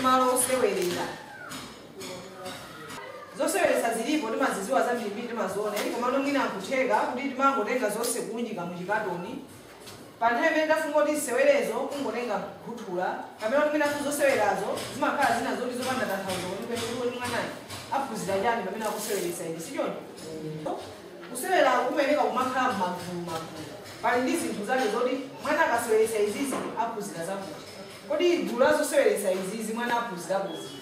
malo osewelera zoseweresa zilipo timaziziwa zambiri timaziona koma mwina nkutheka kuti timangotenga zonse kunjika muchikatoni pa nthawi imene tafunga kuti zisewerezo kungotenga kukhuthula kapena kuti mwina zosewerazo zimakhala zina zoti zopanda tanthauzo kuti mwanayo aphunzira chani pamene akuseweresa ine sichoncho kusewera kumeneka kumakhala m'magulu pali ndi zinthu zake zoti mwana akaseweresa izizi aphunzira zakuti kodi gulu la zoseweresa izizi mwana aphunzira kuziti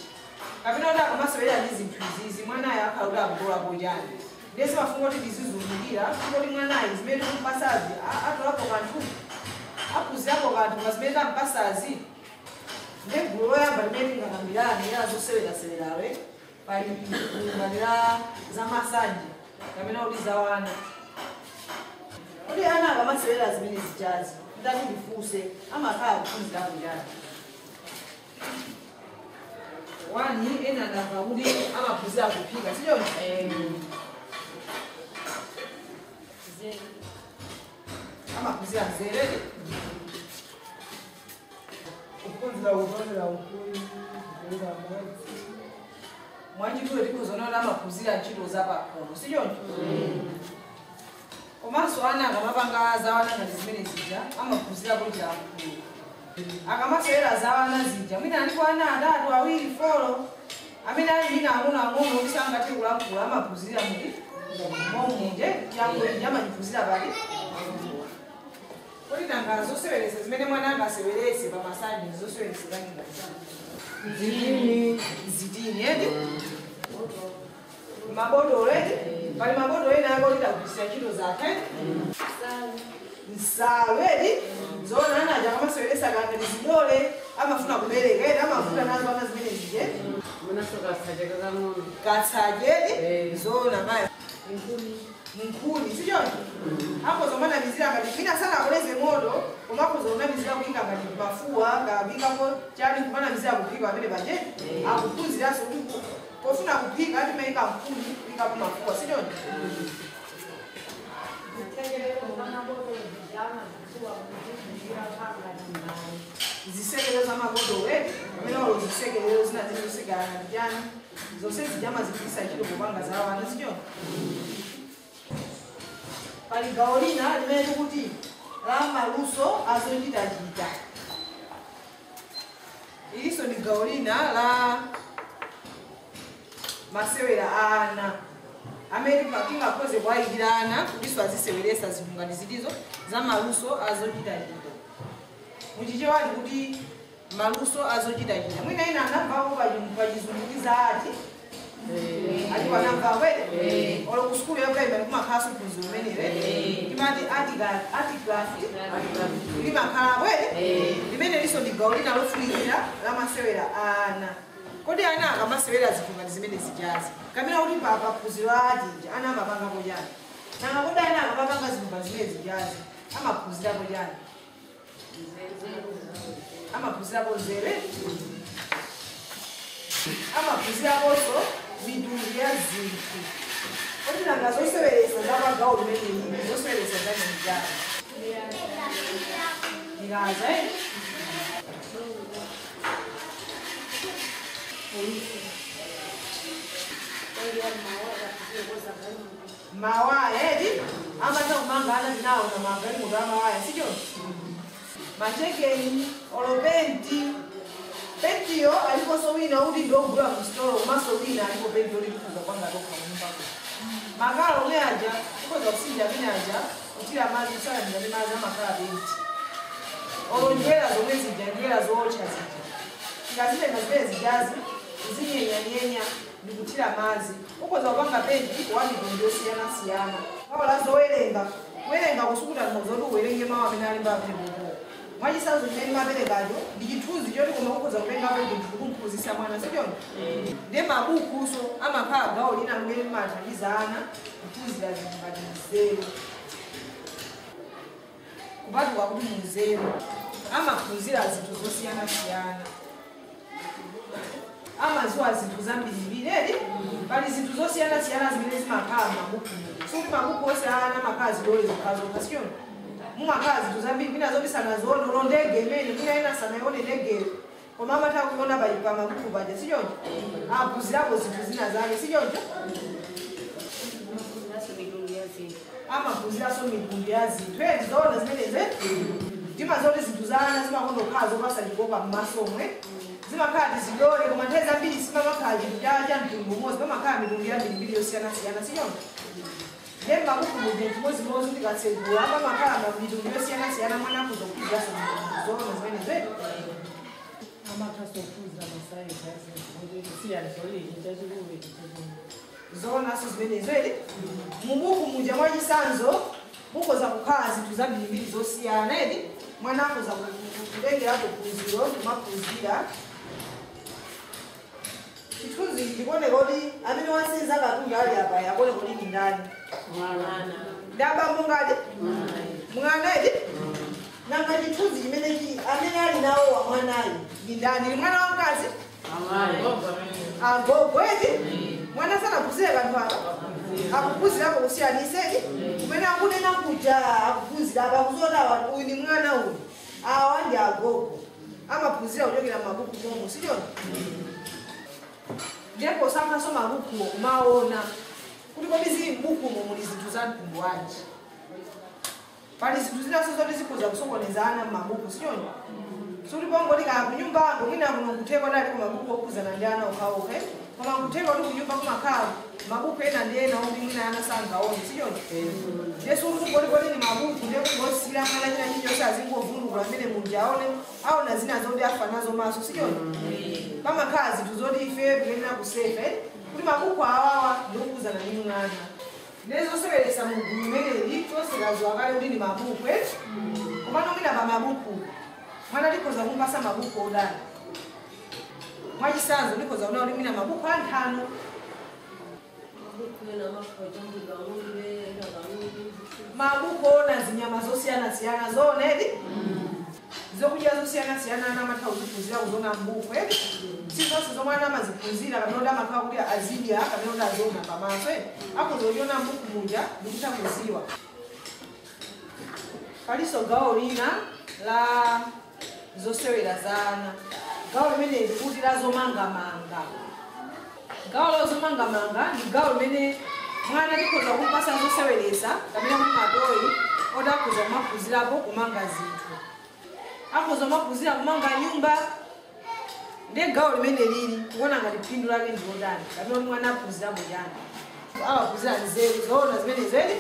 kapena kuti akamasewera ndi zinthu izizi mwanayo akhala kuti akutolapo chani ndiye simafunga kuti tizizumikira kuti mwanayo zimene tikumpasazi atolapo kanthu aphunzirapo kanthu pa zimene tampasazi ndi gulu loyamba limene tingakambirane ya zosewerasewerawe pali ngati la zamasanje kapena kuti zawana kuti ana akamasewera zimene zijazi ndati ndifunse amakhala kuphunzirapo chani wani ena ndamva kuti amaphunzira kuphika sichoncho amaphunzira mzerere kuphunzira kufanira ukulu mwanjitulo tikuzona kuti amaphunzira ntchito zapakhomo sichoncho komanso ana akamapanga zawana ngati zimene zija amaphunzirapo chakulu akamasewera zawana zija mwina alipo ana atatu awiri folo amene ali mwina ang'ono kuti sangathe kulankhula amaphunzira muti momunje chakulu amachiphunzira pati kuti nanga zoseweresa zimene mwana angasewerese pamasanje zoseweresa zitini edi mabodolo edi pali mabodolo ena ako tidagwirisira ntchito zake nsalu edi zona anaja akamaseweresa kangati zidole amafuna kubereka edi amafuna nazo ana zimene zije katsaje edi zona mayo mkuli sichoncho hapo zomana mizira ngati mina sana akoleze moto komako zona mizira kuinga ngati mafuwa kabikapo chani kumana mizira kupika pamene paje akuphunziraso kuti kofuna kupika ati maika mkuli kupika pa mafuwa sichoncho zisekelero zamabodo wetu pamene walo zisekelero zina zinosekana jana zonse zijama zipisa ntchito kupanga zawana sichoncho pali gawo lina limene tikuti la maluso azochitachita ilinso ndi gawo lina la masewera a ana amene tingakhoze kuwayikira ana kutinso aziseweresa zinthu ngati zitizo za maluso azochitachita muchichewani kuti maluso azochitachita mwina ina anamvapo pachizungukiza ati ali wanamva kweli olo kusukulu ya primary kumakhaso phunziro menere timati art craft limakhala kweli limene liso ndi gawo lina lofunikira la masewera ana kodi ana akamasewera zinthu ngati zimene zijazi kamena kuti papa phunziro ati ana amapangapo chani nanga kodi ana akamapanga zinthu ngati zimene zijazi amaphunzirapo chani amaphunzirapo nzere amaphunziraponso mitundu ya zinthu kuti nanga zoseweresa zapagawo limene lili zoseweresa zanenjani ndikaza mawaya edi amata kumangana tinawo na magari mutu amawaya sichoncho machekeni olopenti pentiyo aliponso wina kuti ndogula mstolo komanso wina alipo penti olikufuza kwanga tokha munyumbako makala omwe aja tikoza kusinja amene aja kutira madzi kusalanira ndi madzi amakala penti olo njwera zomwe zija njwera zootcha zija tikazitenga zimene zijazi zinyenyanyenya ndi kutira madzi ukoza kupanga penti wamitundu yosiyanasiyana kaola zowerenga kuwerenga kusukuta zoti uwerenge mawu amene alimba apene mwachisanzo chimene maperekacho ndi chithunzi choti koma kukoza kutengapo chinthu kukumphunzitsa mwana sichoncho ndi mabukuso amakhala gawo lina limene limathandiza ana kuphunzira zinthu ngati mzero kupatuka kuti muzero amaphunzira zinthu zosiyanasiyana amaziwa zinthu zambirimbiri edi pali zinthu zosiyanasiyana zimene zimakhala m'mabuku sokuti mabuku onse ana amakhala zilole zokhazoka sichoncho mumakhala zinthu zambiri mwina zopisana zoona ulo ndege imene mwina ena sanaione ndegeyo Omama takuona bayipa mabuku baje sijonjo. Akuzirako zinthu zina zake sijonjo. Amaguzira so migundu ya zinthu zona zimeneze. Ndima zote zinthu zana zimakondo khazo basaligoka mmasomwe. Zimakhala zidole koma nthawi zambiri simamakhala chikuchacha mtundu umodzi pamakhala mitundu yambiri yosiyana-siyana sijonjo. Ndemba mabuku mudzi ndikatsegula pamakhala mitundu yosiyana-siyana mwana akuzokuza zona zimeneze. Zona sizimenezeli mubuku muja mwachisanzo mukoza kukhala zinthu zambiri zosiyana edi mwana akoza kutengerapo phunziro kumapuzira chithunzi ndikuone kuti amene wasenza katundu ali apa yakone kuti ndi ndani ndabambo ngati mwana edi nanga chithunzi chimene amene ali nawo wa mwanayi ndi ndani ndi mwana wamkazi agogo edi mwana sanakuzire kanthu apa akukuzirapo kusiyaniseki kumene akunena kuja akukuzira apa kuzota uyu ni mwana uyu awa ndi agogo amaphunzira kuchokera mabuku momwe sichona ndipo sankhaso mabukuwo kumaona kuti kodi zili mbukumo muli zinthu za mtundu wanji pali zinthu zinaso zoti zikhoza kusokonezana m'mabuku sichona suti pongoti kaya kunyumbango mwina kuno kutheko dali ku mabuku okuzana ndi ana okhaokhe koma kutheko kuti kunyumba kumakhala mabuku ena ndi ena omwe mwina ana sangaone sichona yesu kuti ni mabuku ndekungosira kana china chilichonse azingovundukula amene munthu aona zina zoti afa nazo maso sichona pamakhala zinthu zoti ife tikuyenera kusefa kuti mabuku awawa ndikukuzana ndi mwana nezoseweretsa mugulu imeneli toseraziwa kale kuti ndi mabuku komano mwina pa mabuku mwana likhoza kumpasa mabuku odala mwachisanzo likhoza kuona kuti mwina mabuku anthano mabuku ona zinyama zosiyana-siyana zonedi zokudya zosiyana-siyana ana amatha kuziphunzira kuzona mbuku sizonse zomwe ana amaziphunzira kapena kuti amakhala kuti azidya kapena kuti azona pamaso akhoza kuliona mbuku muja ndikutha kuziwa paliso gawo lina la zosewera zana gawo limeneli kuti lazomangamanga gawo lozomangamanga ndi gawo limene mwana likhoza kumpasa zoseweresa kapena kuti matoyi oti akhoza kumaphunzirapo kumanga zinthu akhoza kumaphunzira kumanga nyumba ndi gawo limene lili kuona ngati phindu lake ndi lotani kapena kuti mwana aphunzirapo chani amaphunzira nzeru zoona zimene zedi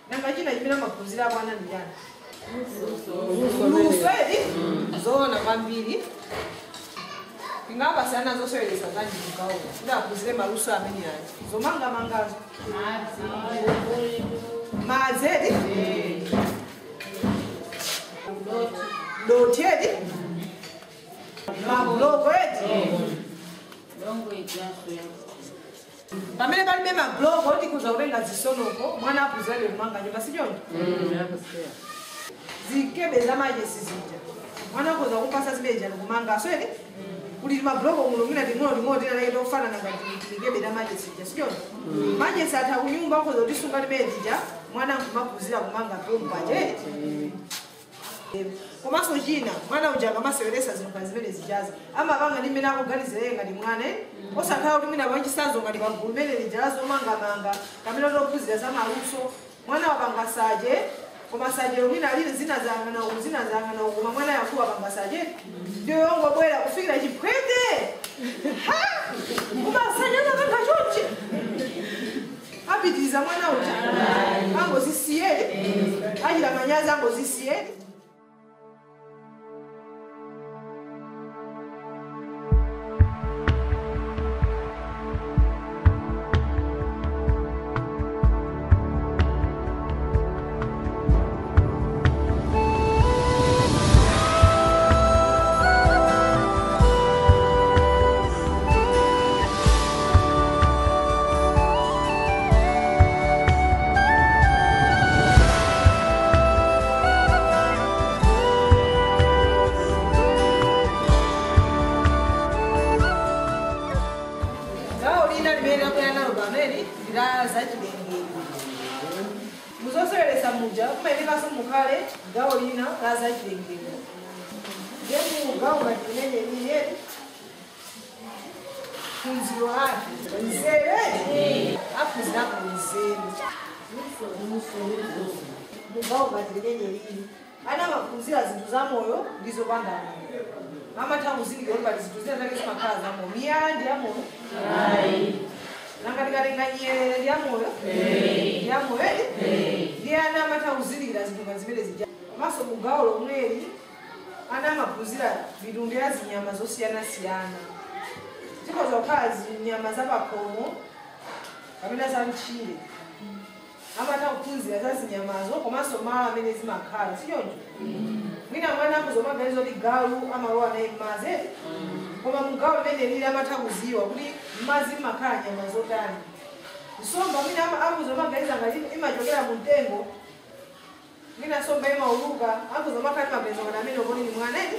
nanga china chimene amaphunzirapo ana ndi chani luso edi zoona kwambiri ingapasiyana zoseweresa zanji mugawo kuti aphunzire maluso amene aji zomangamangazo madzi edi doti edi mabloko edi pamene palibe mabloko tikhoza kutenga zisonoko mwana aphunzire kumanga nyumba sichonjo zikebe zamajesi zija mwana akhoza kumpasa zibeja kumanga swedi kuti mabloko muno mwina ting'ono tinalaita ofanana ngati likebe zamajesi zija sichonjo majesi atha kunyumba akhoza kutisunga limene lija mwana nkumaphunzira kumanga pompaje komanso china mwana uja akamaseweresa zinthu zimene zijazi amapanga ndi mmene akuganizire ngati mwana osakhala kuti mwina pachisanzo ngati pagulu limene lija lazomangamanga kamene tophunzira za maluso mwana wapanga saje koma saje mwina lili zinazangana koma mwana yakuwa panga saje ndiyo yongobwera kufikira chiphwete koma saje anapanga chonchi apitiriza mwana uja angozisiyedi achita manyazi angozisiyedi Demu gaunga tinene niye. Kunziro haki. Nzere. Akuzira ku nzere. Mugaunga tinene niye. Ana makunzira zintu za moyo ndizo bandana. Mama tangu zili gomba zintu zinataka zimakhala za moyo. Miyandi ya moyo. Nanga ndikalenga ya moyo. Ya moyo. Ndiana mata uzilira zintu ngazimele zija. Maso mugaulo umweli ana mapuzira bidundu ya zinyama zosiyana siyana. Ziko zokazi nyama z'abakomo kabila za mchile. Amata kupunzira za zinyamazo komaso mala amene zimakhala siyonje. Mwina mwana kuzoma galizo ligalu amaroa na imaze. Koma mugaulo mene lili amata kuziwa kuli mazi makhala nyama zotani. Nsomba mwina akuzoma galiza ngali imajogera mu ntengo. Mina somba ima uluka, akuzoma kali mabenzo kana meno koni ni mwana edi.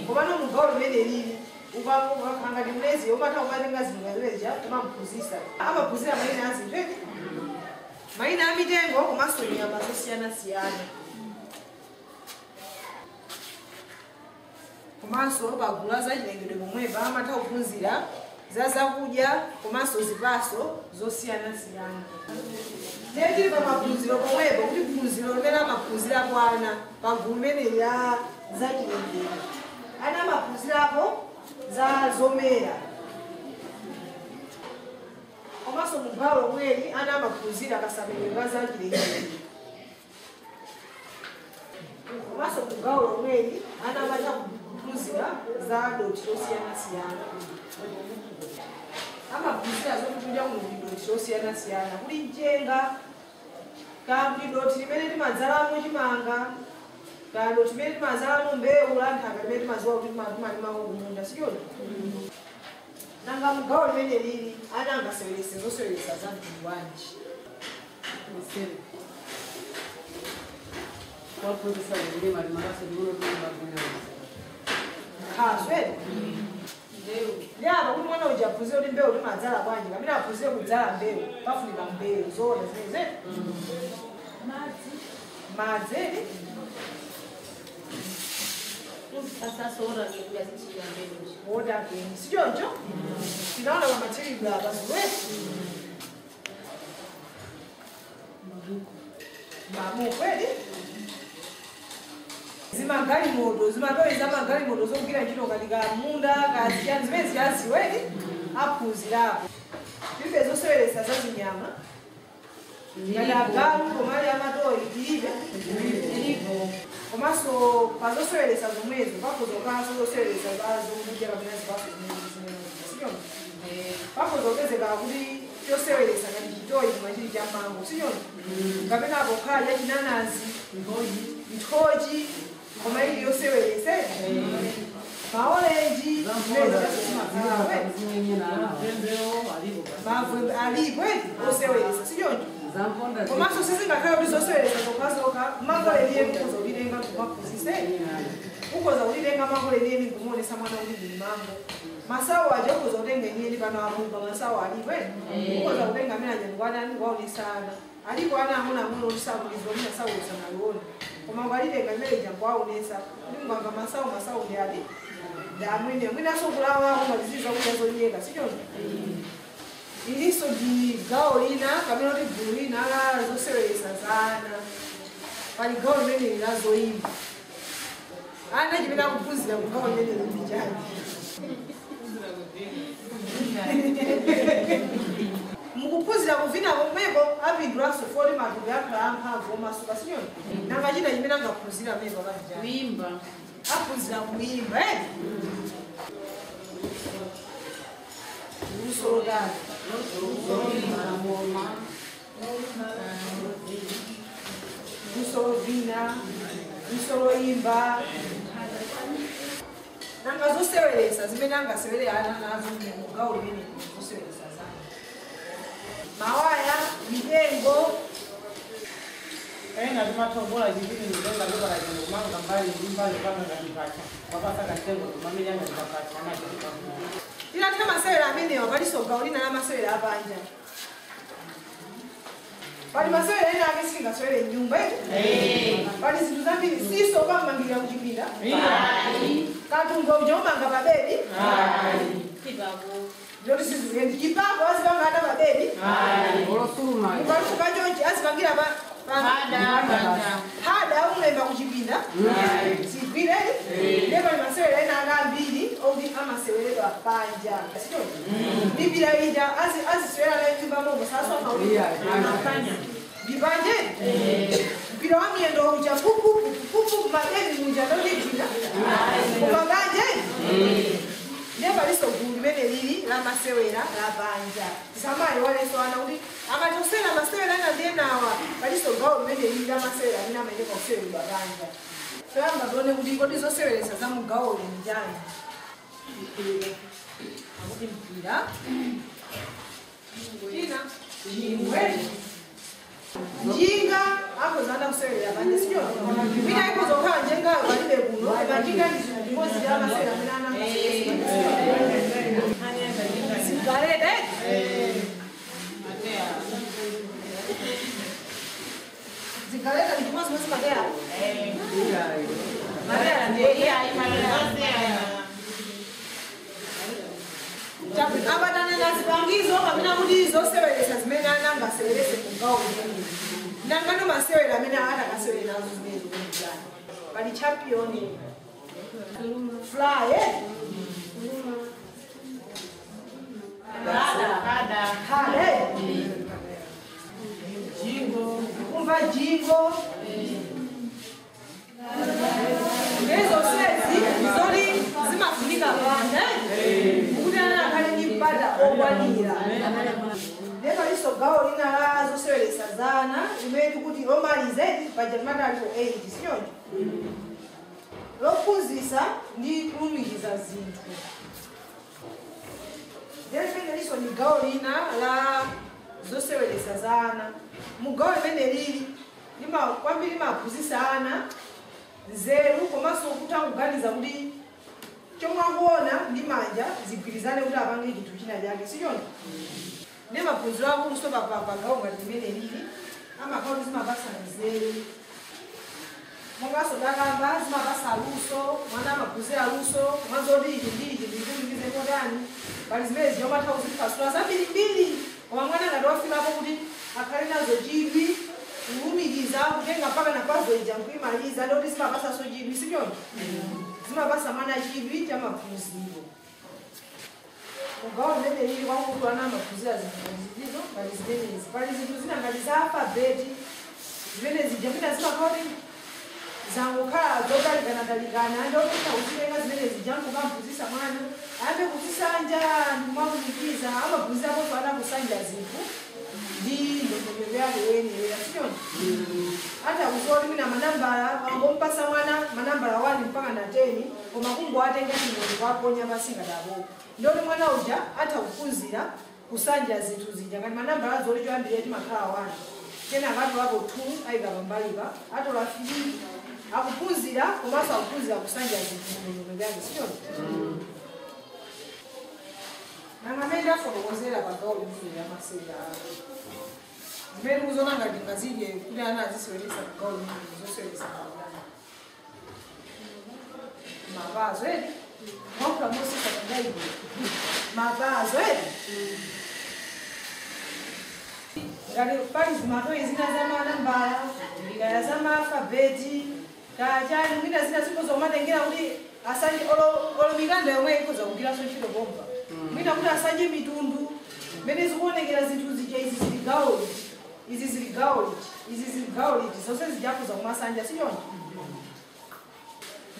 Koma no mugaulo mene lili. Ukanga dimlezi umata umalenga zingazeja kama mpuzisa. Ama puzira maina azi twende. Maina amitengo komaso nyama zosiyana siyana. Komaso bagulaza chilengedwe momwe amata upunzira zaza kudya komaso zipaso zosiyana siyana. Neti pa mapunziro pomwepo kuti punziro limene mapunzira kwana pagumene ya za chilengedwe. Ana mapunzirapo za zomera. Komaso mugaulo mweli ana mapunzira kasabeleka za chilengedwe. Komaso mugaulo mweli ana mata kupunzira za doti zosiyana siyana. Amapunzira zokutulya mu doti zosiyana siyana. Kuli njenga kandi doti limene timadzalamo chimanga. Kando timene timazalamo mbewu lantaka limene timaziwa kuti timalima kumunda siyoni. Nanga mugaulo limene lili ana angasewelese zosewelesa za mtundu wanji. Wapunzisa kulima limakase limuno kulima kumuna. Khazwe. Nyaba kuti mwana uja aphunzire kuti mbewu timadzala bwanji kamene aphunzire kudzala mbewu pafunika mbewu zona zeze. Madzi. Sasa ora ngekuya zichira mbele. Oda keni. Sijonjo? Tinaona wa material hapa wetu. Mamu kweli? Zimagari moto, zimagari moto zokira ntchito katika munda, kazi ya zimene ziyazi wedi aphunzirapo. Ibe zosewelesa za zinyama. Yalagalu komali amatoi ilibe. Komaso pazosewelesa zomwezo pakuzokaso zosewelesa bazo kudya kabina zibaso zimene. Pakuzopezeka kuti chosewelesa ngati chitoyi kumachili cha mango siyoni. Kapena avokado chinanazi, nthoji, koma ili yosewelese. Maolenji, mavwe alipo osewelesa siyoni. Komaso sizingakhala kuti zosewelesa zokazoka mangoleliye kukoza ulilenga kumapuzise. Kukoza ulilenga mangoleliye kumuonesa mwana uli mango. Masawo aje kukoza utenga nyeni pano amupa masawo alipo. Kukoza utenga amene ajangwana ni waonesana. Alipo ana amuna amuno ulisakulizo mina sawo usanalona. Koma ngalilenga imene jangwaonesa. Kuti mwanga masawo ndi ade. Damwine mwina sokulawa kumaliziza kuti azonyeka siyoni. Iliso di gao lina, kamino di gulu lina, ala zosewelesa zana. Pali gao limene lilazoimba. Ana jipenda kupuzira kugao limene limbijani. Mukupuzira kuvina kumeko, apindulaso foli matuku yakhala amphamvu omasuka siyoni. Nanga china jimene angapuzira meko kabijani. Kuimba. Apuzira kuimba, Usoro gani? Usoro vina, usoro imba. Nanga zosewelesa zimene angasewele ana nazo mugao limene zosewelesa zana. Mawaya, midengo. Kaina tumatombola jibini nidonga loka la jengo manga mbali mbali kama ngatipacha. Wapasa katengo tumamili anga nikapacha na jibini. Ila kama sewela amene wapaliso gao lina na masewela abanja. Pali masewela ina akisinga sewele nyumba. Pali zintu zambiri siso kama ngira kujibinda. katungo ujomanga babebi Kibago. ndoti sizizeni kibago azibanga ana babebi Olosuluma. ukaluka chonchi azipangira hada umlemba kuchipinda sigwireni ndipo limasewera ena akambiri obi amaseweredwa panja sio biblia ija azisewera nayo nyumba mongo sasoma Akanya. bibanje mpira wa miendo uja pupu madeni muja ndodijina ubaganje neba liso gulu mene lili la masewera la banja samari wale so ana uli akatosela masewera na dienawa baliso gawo mene lili la masewera nina mene ko sewera banja so amba done uli ngodi zo sewera za mu gawo njani mpira ina njinga hapo zanda kusewera banja sio bila iko zoka njenga balibe kuno bajinga ngozi ya masewera nana Sigarete. Sigarete ni kama sema madera. Madera ndio Tapi abadana nazipangizo kamina mudizo sebelesa zimena nanga sebelese kungao ngini. Nangano masewera mina ada kasewera nazo zimene njani. Bali champion. Fly Hada. Jingo. Kumva jingo. Lezo sezi zori zimafunika banda. Ukutana kale nyipada obwanira. Leba liso gawo lina lazo sewelesa zana. Imedi kuti omalize pajamana aliko 8 sio? Lokuzisa ndi kumiza zinthu. Delfine liso ni gawo lina la zosewelesa zana. Mugawo limene lili kwambiri mapuzisana nzeru komanso kutanguganiza kuti chomwe akuona ndi manja zigwirizane kuti apange chinthu china chake sichona ndi maphunziro akuluso pagawo ngati limene lili amakauti zimapasa nzeru mongaso dakamba zimapasa luso mwana amaphunzira luso mazoti ichi ndikulikize kotani pali zimene ziyomatha kuzipasula zambirimbiri koma mwana ngati wafilapo kuti akhale nazo chidwi kulumikiza kutenga mpaka napazo ija nkuimaliza ndoti zimapasa so chidwi sichona zimapasa mwana chidwi cha maphunziro ugawo limene lili kwakuti ana amaphunzira zinthu pali zimenezi pali zinthu zina ngati za alfabeti zimene zija pita zimakauti zangokhala zodalikana ndototha kuzilenga zimene zija nkukamphunzisa mwana ayambe kuzisanja ndikumakumikiza amaphunzirapo ana kusanja zinthu ndi ndondomeko yake yeniyera sichona ata kuzoti mina manambala angompasa mwana manambala 1 mpaka na 10 koma kungowatenga chingoni kwaponya masingadabo ndoti mwana uja atha kuphunzira kusanja zinthu zija ngati manambala azoli choyambirira timakhala 1 tena akatolako 2 ayika pambalipa atola 3 akuphunzira komanso akuphunzira kusanja zinthu ndondomeko yake sichona nangamene afotokozera pagawo limene lamasewera zimene kuzona ngati ngazidye kuti ana azisewelesa pagawo limene zosewelesa pagana mapazo edi mwakula mosisa kangaibu mapazo edi ngati pali zimatoyi zina zamanambala ngaya zamaalfabeti kachani mwina zina zikozomatengera kuti asanje olo mikanda yomwe ikoza kugiraso ntchito bomba mwina kuti asanje mitundu mene zikuonekera zinthu zija izi zili gawo izi zili gawo izi zili gawo liti zonse zijakuza kumasanja sichona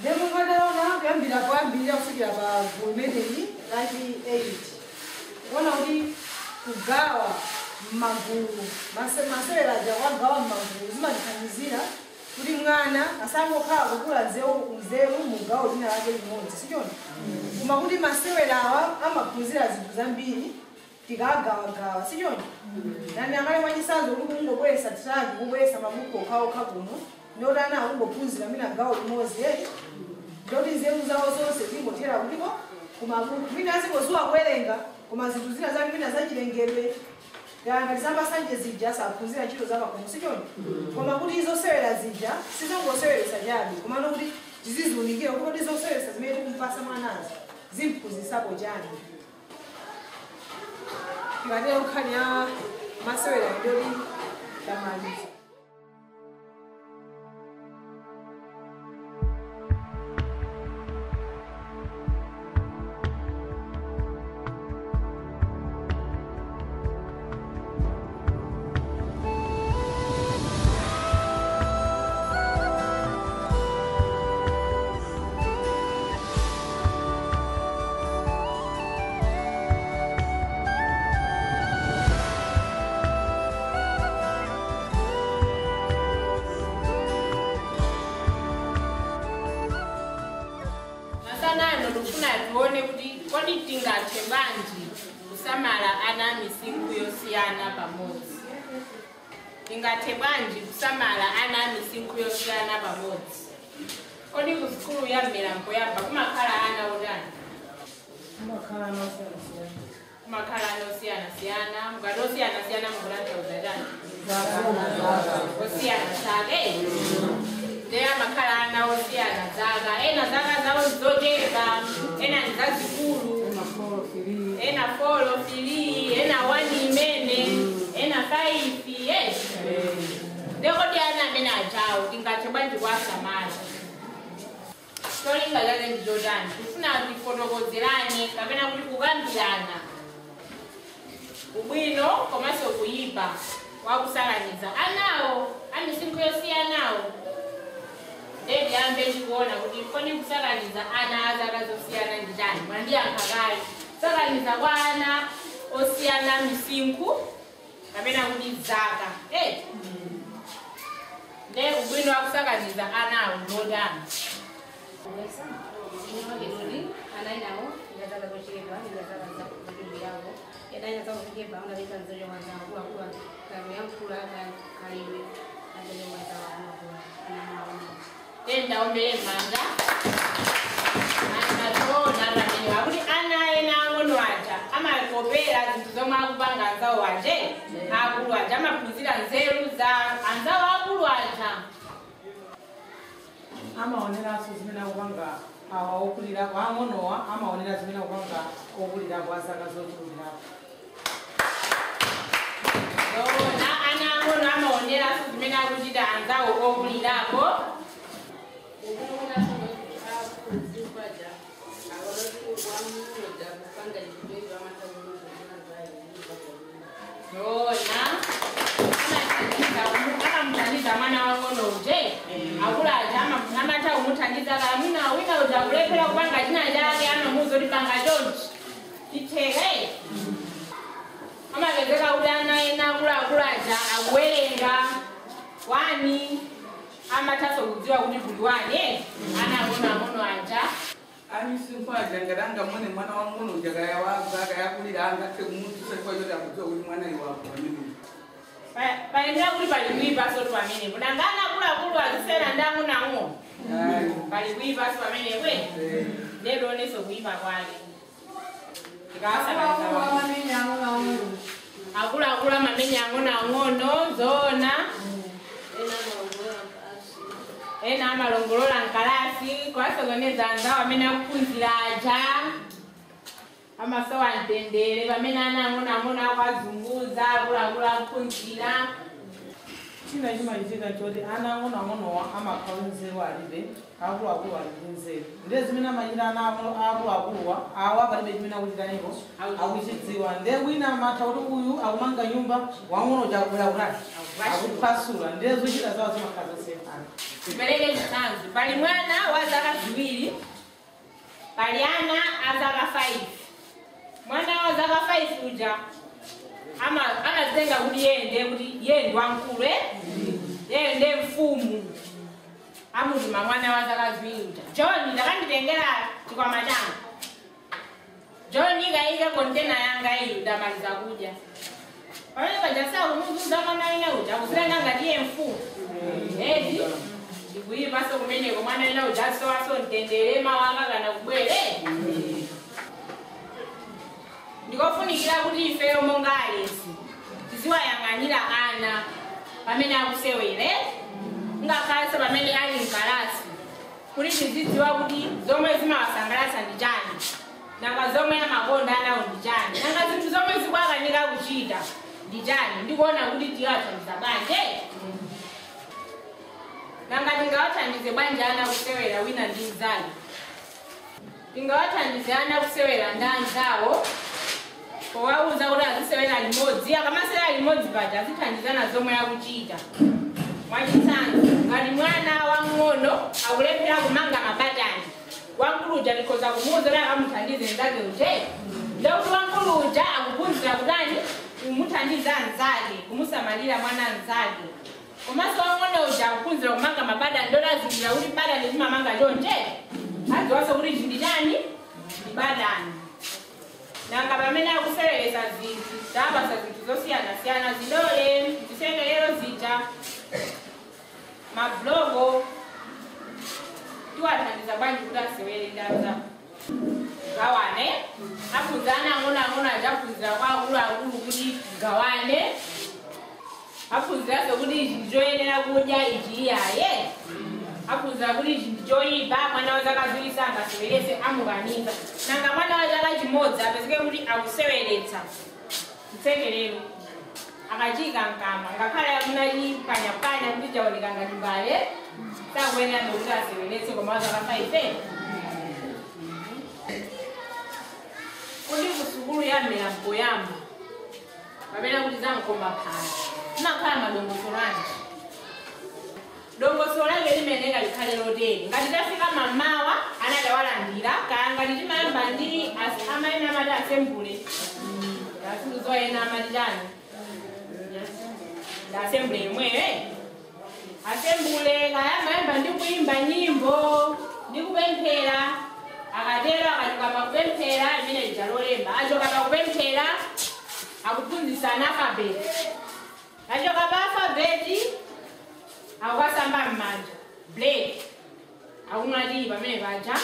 ndemukadaona kuyambira kuyambirira kufikira pa gumeneli laki 8 ona kuti kugawa mmagulu masewera aja kwagawa mmagulu zimatithandizira kuti mwana asangokhala kukula nzeru mugawo lina lake limodzi sichona koma kuti masewerawa amaphunzira zinthu zambiri tikagawagawa sichona nani amale mwachisanzo kuti kungobweresa titaki kubweresa mabuku okhaokha kuno ndoti ana akungophunzira mina gawo limodzi ndoti nzeru zawo zonse zingothera kuliko kumabuku mina azingozuwa kuwerenga koma zinthu zina zake mina zachilengedwe ngati zamasanje zija saphunzira ntchito zamakomo sichona koma kuti izosewera zija sizongosewelesa chabe komano kuti tiziziunikira kuti kodi zosewesa zimene tikumpasa mwanazo zimphunzisapo chani. Tikatero nkhani ya masewera ndoti tamaliza. Tuone kodi tingathe banji kusamala ana misinkhu yosiyana pamodzi. Tingathe banji kusamala ana misinkhu yosiyana pamodzi. Kodi ku sikulu yambira mpoyamba kumakhala ana otani? Kumakhala ana osiyana-siyana. Mukati osiyana-siyana mukutanthauza chani? Osiyana zake. Ndeya makhala ana osiyana zaka. Ena zaka zawo zochepa. Ena nzazikulu, ena 4 3, ena 1 imene, ena 5, yes. Ndekodi ana amene ajawo tingathe banji kuwasamala. Cholinga chake ndi chotani, tifuna tifotokozerane kapena kuti kukambirana ubwino komanso kuyipa wakusalaniza anawo amisinkhu yosiyanawo. Ndedi ambe ndikuona kuti kodi kusalaniza ana azaka zosiyana ndi chani. Mwandiyankha kale kusalaniza kwa ana osiyana misinkhu kapena kuti zaka. Nde ubwino wakusalaniza anawo ndodani. Tenda ombele manga anatona ramene wakuti ana ena ang'ono aja amakopera zinthu zomwe akupanga anzawo aje akulu aja amaphunzira nzeru za anzawo akulu aja. Amaoneranso zimene akupanga awa okulira ang'onowa amaonera zimene akupanga okulira kwa zaka zochulukirapo. Ana ang'ono amaoneranso zimene akuchita anzawo okulirapo. Akamuthandiza mwana wang'ono uje akulaja amata kumuthandiza kala mwina wina uja kulephera kupanga china chake anomuza kuti panga chonchi titheke. Amapezeka kuti ana ena akulaja akuwerenga 1 amathaso kudziwa kuti kuli 1 ana ang'ono aja. Amisinkhu aja ngatanga mwene mwana wang'ono uja kaya wazaka yakulira angathe kumutisa kwa choti akudziwa kuti mwana iwapo pamene. Paendera kuti pali kuyipaso tu pamene kudangana akuluakulu azisera ndi ang'ono pali kuyipaso pamene kwe ndedonenso kuyipa kwake. Akuluakulu amamenya ang'ono zoona. Ena amalongolola nkalasi kwasokoneza anzawo amene akuphunzira aja. Amasowa mtendere pamene ana ang'ono akwazunguza akuluakulu akuphunzira. China chimachitika choti ana ang'onowa amakhala nzeru alibe akuluakulu alibe nzeru. Ndiye zimene amachita ana akuluakuluwa awa palibe chimene akuchitaniko akuchidziwa. Ndiye wina amatha kuti uyu akumanga nyumba wang'ono uja akubwera akuphwasula. Ndiye zochita zawo zimakhala zosiyana. Tipereke chitsanzo pali mwana wa zaka 2 pali ana azaka 5. Mwana wa zaka 5 uja amazitenga kuti yeye ndi wamkulu yeye ndi mfumu. Amutuma mwana wa zaka 2 uja John ndakanditengera chikwama changa. John ikaika kontena yanga iyi ndamaliza kudya. Pamene pajasa kumuzuza mwana ina uja akusiranga ngati iye mfumu. Ndikuyipaso kumeneko mwana ina uja asowaso mtendere mawanga kana kubwere. Ndikofunikira kuti ifeyo monga alesi tiziwayang'anira ana pamene akusewere ngakhalenso pamene ali mkalasi kuti tizidziwa kuti zomwe zimawasangalatsa ndi chani nanga zomwe amakonda anawo ndi chani nanga zinthu zomwe zikuwakanika kuchita ndi chani ndikuona kuti tiwathandiza banje nanga tingawathandize banje ana kusewera wina ndi mnzake tingawathandize ana kusewera ndi anzawo powauza kuti azisewera limodzi akamasewera limodzi paja azithandizana zomwe akuchita mwachitsanzo ngati mwana wang'ono akulephera kumanga mapatani wankuluja tikhoza kumuwuza kuti akamuthandize mnzake uje ndekuti wankuluja akuphunzira kutani kumuthandiza anzake kumusamalira mwana anzake komanso wang'ono uja akuphunzira kumanga mapatani ndoti azindikira kuti patani zimamanga chonje adziwanso kuti ichi ndi chani ndi patani nanga pamene akuseweretsa zinthu zapasa zinthu zosiyana-siyana zidole zisekelero zija mablogo tiwathandiza bwanji kuti asewere ndi anzawo gawane aphunzana ang'ono aja aphunzira kwa akuluakulu kuti gawane aphunziranso kuti ichi ndichoyenera kudya ichi iyaye aphunzira kuti ichi ndichoyipa mwana wa zaka ziwiri sangaseweretse amukanika nanga mwana wa chaka chimodzi apezeke kuti akuseweretsa mtsekelero akachika mkama ngakhale akunachipanyapanya kuti chaoneka ngati mbale sakuyenera ndokuti aseweretse koma wa zaka 5 kuti kusukulu yamera mpoyamba pamene kuti zamkomba phana zimakhala madongosolani dongosolo lake limeneka likhale lotere ngati tafika mamawa anadawalandira kaya ngati timayamba ndi amayena amati asembule asikuzoyena amati chani ndi asembule imweyo asembule kaya amayamba ndi kuimba nyimbo ndi kupemphera akatero akachoka pakupemphera imene lijalolemba achoka pakupemphera akuphunzitsa alfabeti achoka pa alfabeti akukasamba m'manja break akumwa tii pamene paja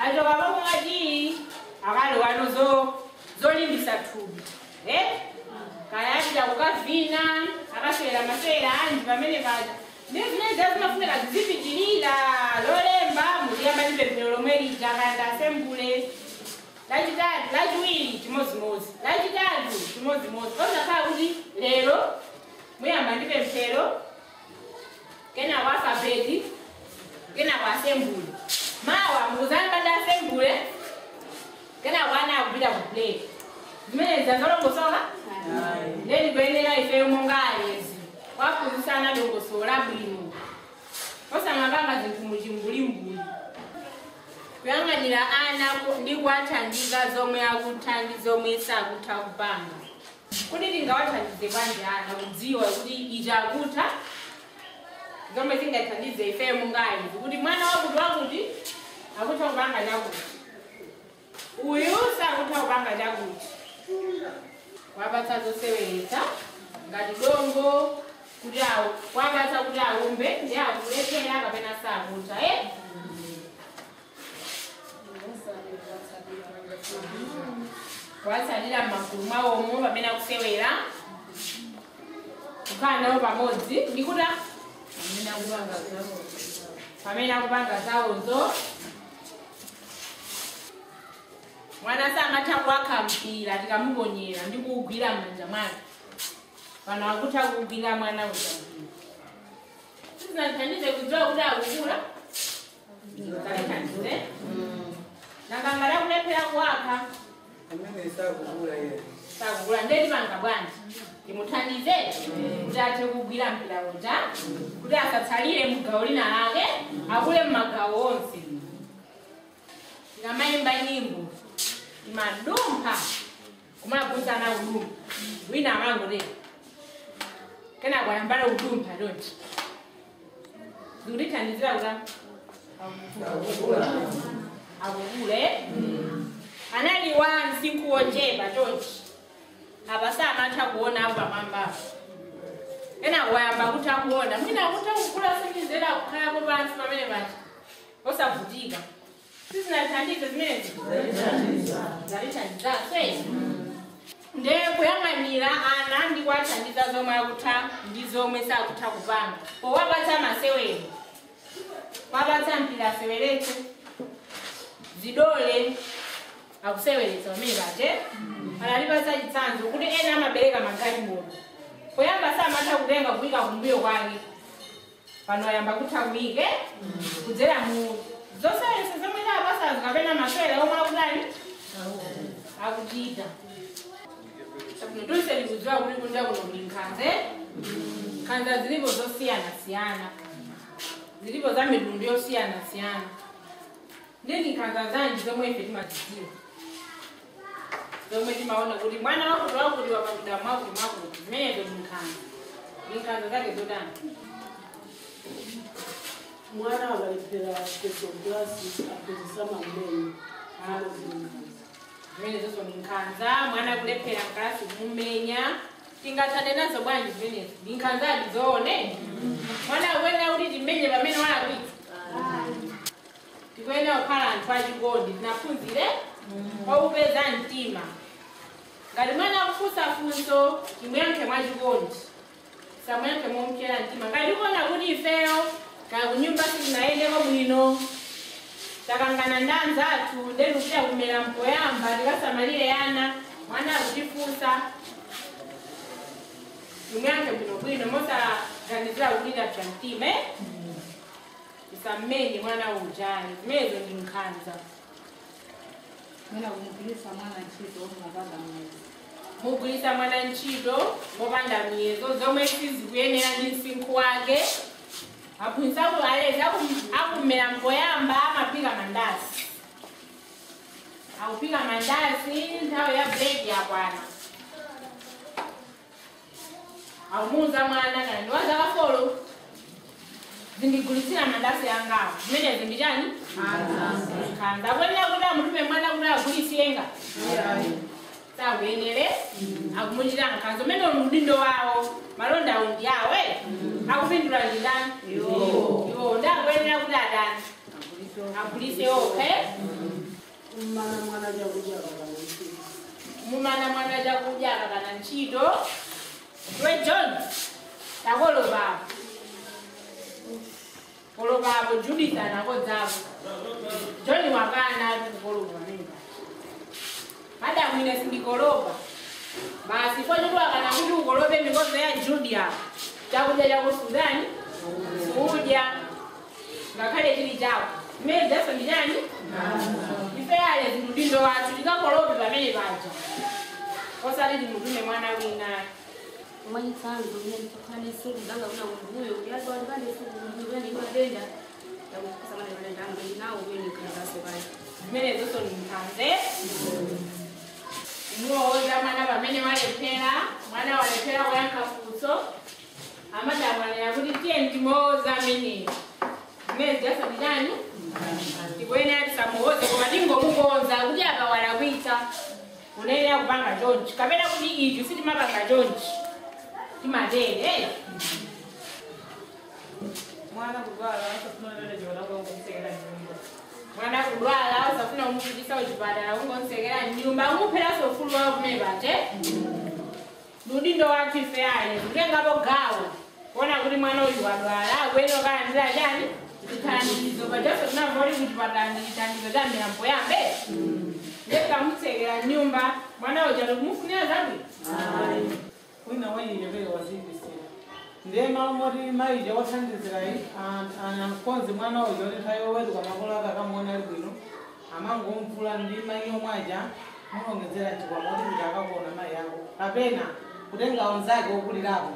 achoka pakumwa tii akalowa zolimbisa thupi kaya apita kukavina akasewera masewera anji pamene paja ndizinezi zimafunika zizipitirira lolemba muliyamba ndi pemphero lomwe lija kaya ndi asembule lachitatu lachiwiri chimodzimodzi lachitatu chimodzimodzi osakhala kuti lero muyamba ndi pemphero kena kwa alfabeti kena kwa asembule mawa mukuzayamba ndi asembule kena kwa ana akupita ku play zimene zazolongosoka ndeni kuyenera ifeyo monga alezi waphunzitsana dongosolo labwino osamapanga zinthu muchimbulimbuli kuyang'anira ana ndi kuwathandiza zomwe akutha ndi zomwe sakutha kupanga kuti tingawathandize bwanji ana kudziwa kuti ichi akutha zomwe zingathandize ifeyo monga alezi kuti mwana wakuti akutha kupanga chakuti uyu sakutha kupanga chakuti wapatsa zoseweretsa ngati dongo kuti wapatsa kuti aumbe ndi akulephera kapena sakutha kuwatsalira m'magulu mwawomo pamene akusewera kukhala nawo pamodzi ndikuti pamene akupanga zawonzo mwana sangatha kuwakha mpira tikamuponyera ndi kuwugwira m'manja mwake pano akutha kuwugwira mwana uzampira sizinathandize kudziwa kuti akukula kalithandize nakangala kulephera kuwakha amene sakukula yeye sakukula ndeti panga bwanji timuthandize kuti athe kugwira mpira uja kuti asatsalire mugawo lina lake akule mmagawo onse tikamayimba nyimbo imadumpha kumagwirizana udumpa wina amangotera kena kwayambala udumpha tonti zikutithandizira kuti akukule anali wansi nkuwochepa tonti apa samatha kuona apa pamwamba ena wayamba kuti akuona mwina kuti akukula simizera kukhalapo pansi pamene pachi osavutika sizinathandize zimenezi zalithandizase nde kuyang'anira ana ndi kuwathandiza zomwe akutha ndi zomwe sakutha kupanga powapatsa masewero kwabatsampira aseweretse zidole akuseweretsa pamene pache analipatsa chitsanzo kuti ena amabereka magalimoto poyamba samatha kutenga kuyika kumbuyo kwake pano ayamba kutha kuyike kudzera mu zosewetsa zomwe apasazo kapena masewera omwe akudani akuchita tonse tikudziwa kuti kunja kuno kuli nkhanza zilipo zosiyana-siyana zilipo za mitundu yosiyana-siyana ndini nkhanza zanji zomwe ife timazidziwa zomwe timaona kuti mwana wakuti wapapita mwakuti zimenezo ni nkhanza zake zotani mwana wakalepera pesoglasi apezesa mambeni zimenezo ni nkhanza mwana kulephera mkalasi kumumenya tingathane nazo bwanji zimenezo ni nkhanza adizoone mwana akuyenera kuti timenye pamene walakwitsa tikuyenera kukhala anthu achikondi tinaphunzire kwaupeza mtima ngati mwana akufunsa funso timuyankhe mwachikondi samuyankhe momupyera mtima ngati kuona kuti ifeyo kaya kunyumba sitinayendeko bwino takangana ndi anzathu ndenu kuti akumera mpoyamba tikasamalire ana mwana akutifunsa timuyankhe bwinobwino mosaganizira kulira pya mtima tisammenye mwana ujani zimenezo ndi nkhanza Mena kumugulisa mwana ntchito mopanda mwezi. Mugulisa mwana ntchito mopanda miyezo zomwe sizikuyenera ndi msinkhu wake aphunzitsaku alezi akumera mpoyamba amaphika mandasi akuphika mandasi nthawi ya break yakwana akumuwuza mwana kana ndiwaza kafolo zindigulitsira mandasi angawo zimene zimbichani nkhanza akuyenera kuti amutume mwana kuti agulisiyenga sakuyenere akumuchita nkhanza umene udindo wawo malonda awo ndi awe akupindula ndi ndani iwo ndakuyenera kuti adani agulise okhe Mumana mwana chakudya akakana ntchito. mumana mwana chakudya akakana ntchito we John takolo babo kolo babo Judith anako dzabo John wakana ali kukoloba mimba madamu ine sindikoloba basi fo chokwa kana kuti ukolobe mikozo ya Judia chakudya chako Sudani kudya ngakhale chili chako mmene jaso ndi chani ife ale zimudindo wathu tikakolobe pamene paja osati timutume mwana wina Mwanyi tsanzo mwenye tukane suku danga kuna mbuyo yazo alibande suku mbuyo ni madenda ya kusama na madenda ndio nao wewe ni kaza sebali zimene zonso ni nkhanza muwoza mwana pamene walephera mwana walephera kuyankha funso amadamu anena kuti tiye ndimowoza ameneyo zimene jaso ndi chani tikuyenera tisamuwoze koma tingomukonza kuti akawalakwitsa unayenera kupanga chonchi kapena kuti ichi sitimapanga chonchi timatere Mwana kudwala asafuna lele jona kwa kumsekera nyumba. mwana kudwala usafuna kumupitisa kuchipatala kungonsekera nyumba umupheraso ufulu wawo kumene pache udindo wathu ife ale kutengapo gawo kuona kuti mwana uyu wadwala akuyenera kukalandira chani chithandizo pachaso tinamvoli kuchipatala ndi chithandizo cha miyambo yambe ndikamutsekera nyumba mwana uja tikumufunira zabwino Wina wayi yevele wazibisira. Ndiye maumori maije wathandizira anakonzi mwana uyo ntayo wedu kwa makola akakamona ali bwino. Amango mvula ndi mayi omwaja muongezera chikwa moti kuti akakona mayi yako. Kapena kutenga onzake okulirapo.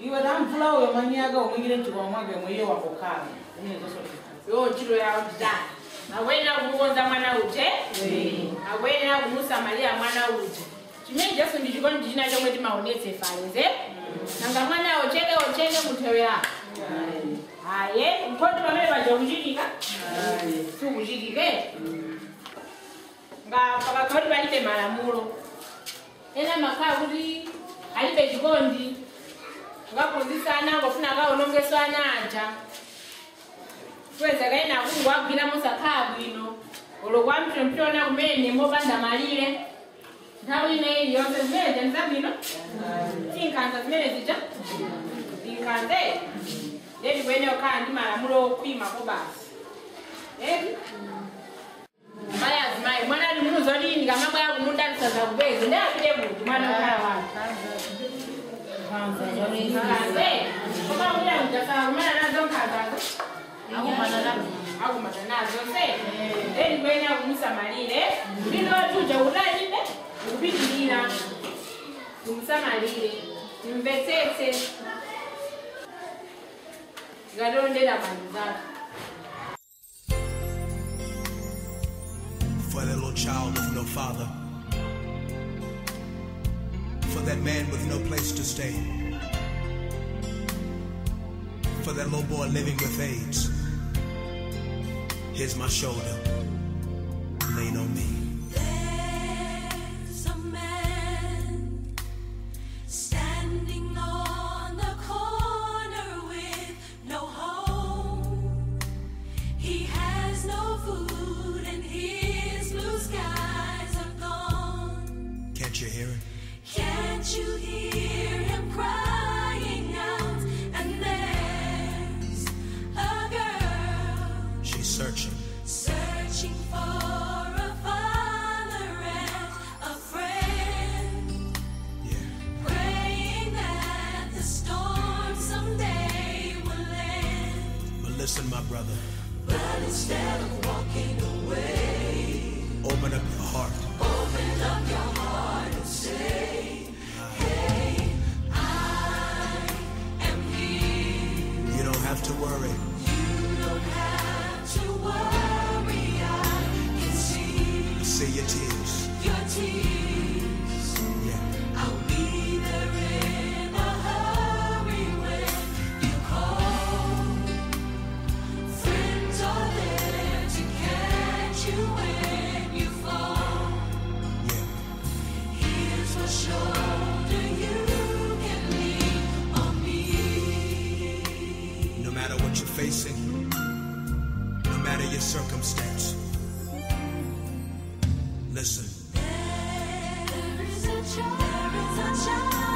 Iwe tamvula uyo manyi yake omwingire chikwa mwake mwiye wakokhala. Ine zoso yo ntchito yawo nditani akuyenera kumukonza mwana uje akuyenera kumusamalira mwana uje chimene jaso ndi chikondi china chomwe timaonetse faleze nanga mwana ocheke muthewera aye mkhoti pamene paja kuchitika sikuchitike ngapakakauti palibe malamulo ena makhala kuti alibe chikondi ngaphunzitsa ana angofuna akaonongeso ana aja kweza kaina kungu wagwira musakhala bwino olokwa mpyona kumene mopanda malire nthawi ineyi yonse zimene jandiza bwino tinkhanza zimene zija tinkhanze Ndeni bwene okhala ndi malamulo okwimako basi. Maya azimayi mwana ali muno zoti ndikamabwera kumunda ndisaza kubwezi ndapite kuti mwana okhala wake. Koma kuya mjasala kumana nazo nkhazazo. Akumana nazo se. Ndeni bwene akumusamalire. Ndino tuja ulalibe ukupitirira. Kumusamalire. Nimvetsetse. Ngalondera mali zake. For that little child with no father, for that man with no place to stay, for that little boy living with AIDS. Here's my shoulder, lean on me. There's a man standing on the corner with no home. He has no food and his blue skies are gone. Can't you hear him? Can't you hear him crying out? And there's a girl. She's searching. Searching for a father and a friend. Yeah. Praying that the storm someday will end. But listen, my brother. But instead of walking away, Open up your heart. open up your heart and say, hey, I am here. You don't have to worry. You don't have to worry. I can see See your tears. your tears. Yeah. I'll be there in a hurry when you call. Friends are there to catch you when you fall. Yeah. Here's my shoulder, you can lean on me. No matter what you're facing, no matter your circumstance, listen. There is a child